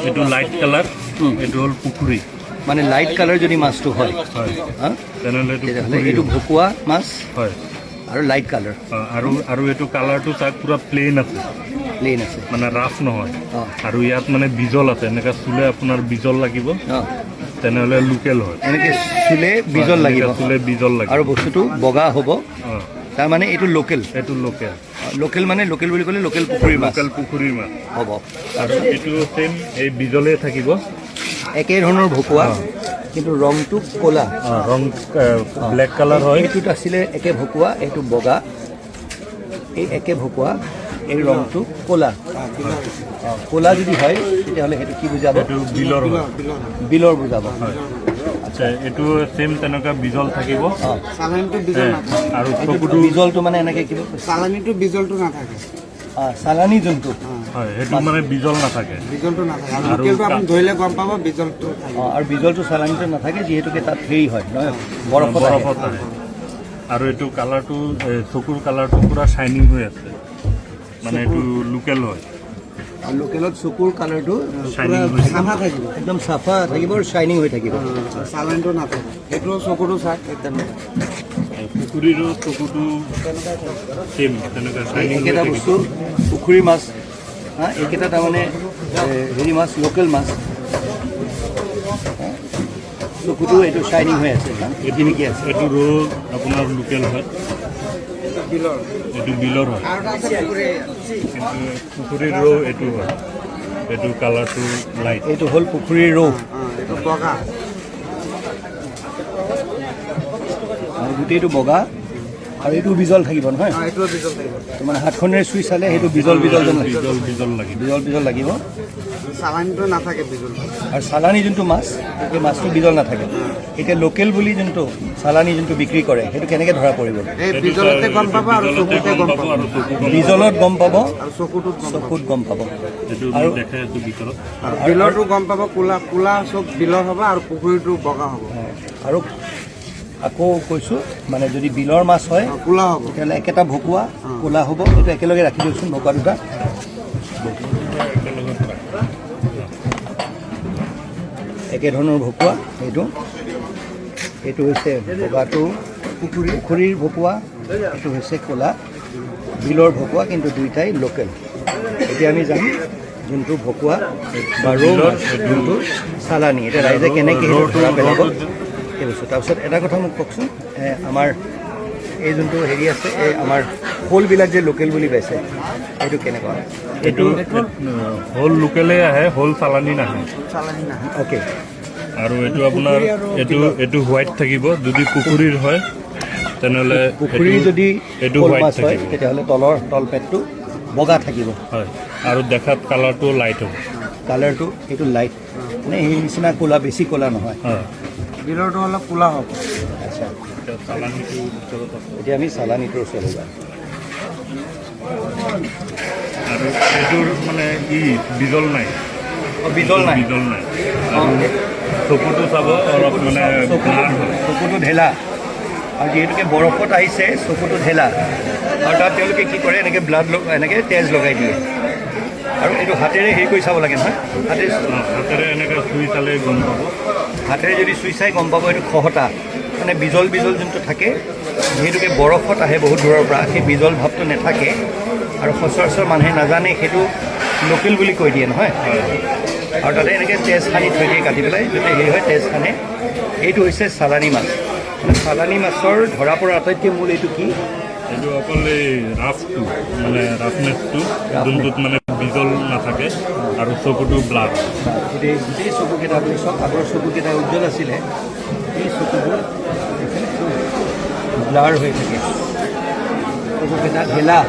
এইটো light colour, এইটো হ'ল পুখুৰী। মানে লাইট কালাৰ যদি মাছটো হয় তেনেহ'লে এইটো ভকুৱা মাছ হয় আৰু লাইট কালাৰ। আৰু এইটো কালাৰটো তাক পুৰা প্লেইন আছে, মানে ৰাফ নহয়। আৰু ইয়াত মানে বিজল আছে, এনেকৈ চুলে আপোনাৰ বিজল লাগিব, তেনেহ'লে লোকেল হয়। এনেকৈ চুলে বিজল লাগিব, আৰু বস্তুটো বগা হ'ব, তাৰমানে এইটো লোকেল। লোকেল মানে লোকেল বুলি ক'লে লোকেল পুখুৰীৰ মাছ হ'ব। আৰু এইটো চেম এই বিজলে থাকিব, একে ধৰণৰ ভকুৱা, কিন্তু ৰংটো ক'লা, ৰং ব্লেক কালাৰ হয়। এইটোত আছিলে একে ভকুৱা, এইটো বগা, এই একে ভকুৱা, এই ৰংটো ক'লা। ক'লা যদি হয় তেতিয়াহ'লে সেইটো কি বুজাব? বিলৰ বুজাব। আচ্ছা, এইটো চেম তেনেকুৱা বিজল থাকিব, আৰু বিজলটো মানে এনেকৈ কিবা চালানীটো বিজলটো নাথাকে। চালানী যোনটো হয় সেইটো মানে বিজল নাথাকে, আপুনি ধৰিলে গম পাব বিজলটো। আৰু বিজলটো চালানীটো নাথাকে, যিহেতুকে তাত হেৰি হয় নহয়, বৰফত আহে। আৰু এইটো কালাৰটো, চকুৰ কালাৰটো পুৰা শ্বাইনিং হৈ আছে, মানে এইটো লোকেল হয়। আৰু লোকেলত চকুৰ কালাৰটো চাফা থাকিব, একদম চাফা থাকিব আৰু শ্বাইনিং হৈ থাকিব, চালানীটো নাথাকে। সেইটো চকুটো চাই পুখুৰীৰো চকুটো চেম তেনেকুৱা শ্বাইনিং। এইকেইটা বস্তু পুখুৰীৰ মাছ, এইকেইটা তাৰমানে হেৰি মাছ, লোকেল মাছ। চকুটো এইটো শ্বাইনিং হৈ আছে, এইখিনিকে আছে। এইটো ৰৌ আপোনাৰ লোকেল হয়, এইটো বিলৰ হয়, কিন্তু পুখুৰীৰ ৰৌ এইটো হয়, এইটো কালাৰটো লাইট। এইটো হ'ল পুখুৰীৰ ৰৌ, এইটো বগা, আৰু গোটেইটো বগা, আৰু এইটো বিজল থাকিব নহয়, এইটো বিজল থাকিব। মানে হাতখনেৰে চুই চালে সেইটো বিজল লাগিব। চালানীটো নাথাকে বিজল। আৰু চালানী যোনটো মাছ, সেই মাছটো বিজল নাথাকে। এতিয়া লোকেল বুলি যোনটো চালানী যোনটো বিক্ৰী কৰে, সেইটো কেনেকৈ ধৰা পৰিব? এই বিজলতে গম পাব, আৰু চকুতে গম পাব। বিজলত গম পাব, আৰু চকুত গম পাব। আৰু বিলৰটো গম পাব, কোলা চব বিলৰ হ'ব, আৰু পুখুৰীটো বগা হ'ব। আৰু আকৌ কৈছোঁ, মানে যদি বিলৰ মাছ হয় কোলা হ'ব, তেতিয়াহ'লে একেটা ভকুৱা ক'লা হ'ব। এইটো একেলগে ৰাখি দিয়কচোন, ভকুৱা দুটা। একেধৰণৰ ভকুৱা, এইটো হৈছে বগাটো পুখুৰীৰ ভকুৱা, এইটো হৈছে ক'লা বিলৰ ভকুৱা, কিন্তু দুইটাই লোকেল। এতিয়া আমি যাম যোনটো ভকুৱা বা ৰৌ মাছ, যোনটো চালানী। এতিয়া ৰাইজে কেনেকৈ ধৰা পেলাব সেই বস্তু। তাৰপিছত এটা কথা মোক কওকচোন, আমাৰ এই যোনটো হেৰি আছে, এই আমাৰ শ'লবিলাক যে লোকেল বুলি পাইছে, এইটো কেনেকুৱা? এইটো হ'ল লোকেলেই আহে, হ'ল চালানী নাহে। অ'কে। আৰু এইটো আপোনাৰ এইটো হোৱাইট থাকিব, যদি পুখুৰীৰ হয় তেনেহ'লে পুখুৰীৰ যদি এইটো শ'ল হোৱাইট মাছ হয় থাকিব, তেতিয়াহ'লে তলপেটটো বগা থাকিব, হয়, আৰু দেখাত কালাৰটো লাইট হ'ব। কালাৰটো এইটো লাইট, মানে সেই নিচিনা ক'লা, বেছি ক'লা নহয়। হয়, বিলৰটো অলপ কোলা হ'ব। আচ্ছা, চালানীটো এতিয়া আমি চালানীটোৰ ওচৰলৈ যাম। আৰু এইটোৰ মানে বিজল নাই, বিজল নাই। আৰু চকুটো চাব অলপ মানে চকুটো ঢেলা, আৰু যিহেতুকে বৰফত আহিছে চকুটো ঢেলা, আৰু তাত তেওঁলোকে কি কৰে, এনেকৈ এনেকৈ তেজ লগাই দিয়ে। আৰু এইটো হাতেৰে হেৰি কৰি চাব লাগে নহয়, হাতেৰে এনেকৈ চুই চালে গম পাব। হাতেৰে যদি চুই চাই গম পাব এইটো খহটা, মানে বিজল যোনটো থাকে, যিহেতুকে বৰফত আহে বহুত দূৰৰ পৰা, সেই বিজল ভাৱটো নাথাকে, আৰু সচৰাচৰ মানুহে নাজানে সেইটো লোকেল বুলি কৈ দিয়ে নহয়। আৰু তাতে এনেকৈ তেজ সানি থৈ দিয়ে, কাটি পেলাই যাতে হেৰি হয়, তেজ সানে। এইটো হৈছে চালানী মাছ। মানে চালানী মাছৰ ধৰা পৰা আটাইতকৈ মূল এইটো কি? এইটো অকল এই ৰাফটো, মানে ৰাফনেছটো, যোনটোত মানে বিজল নাথাকে, আৰু চকুটো ব্লাৰ। গোটেই চকুকেইটা আপুনি চব আগৰ চকুকেইটা উজ্জ্বল আছিলে, এই চকুবোৰ ব্লাৰ হৈ থাকে, চকুকেইটা ঢেলা।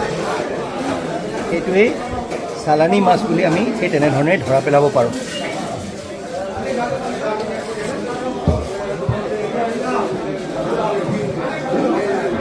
সেইটোৱেই চালানী মাছ বুলি আমি সেই তেনেধৰণে ধৰা পেলাব পাৰোঁ।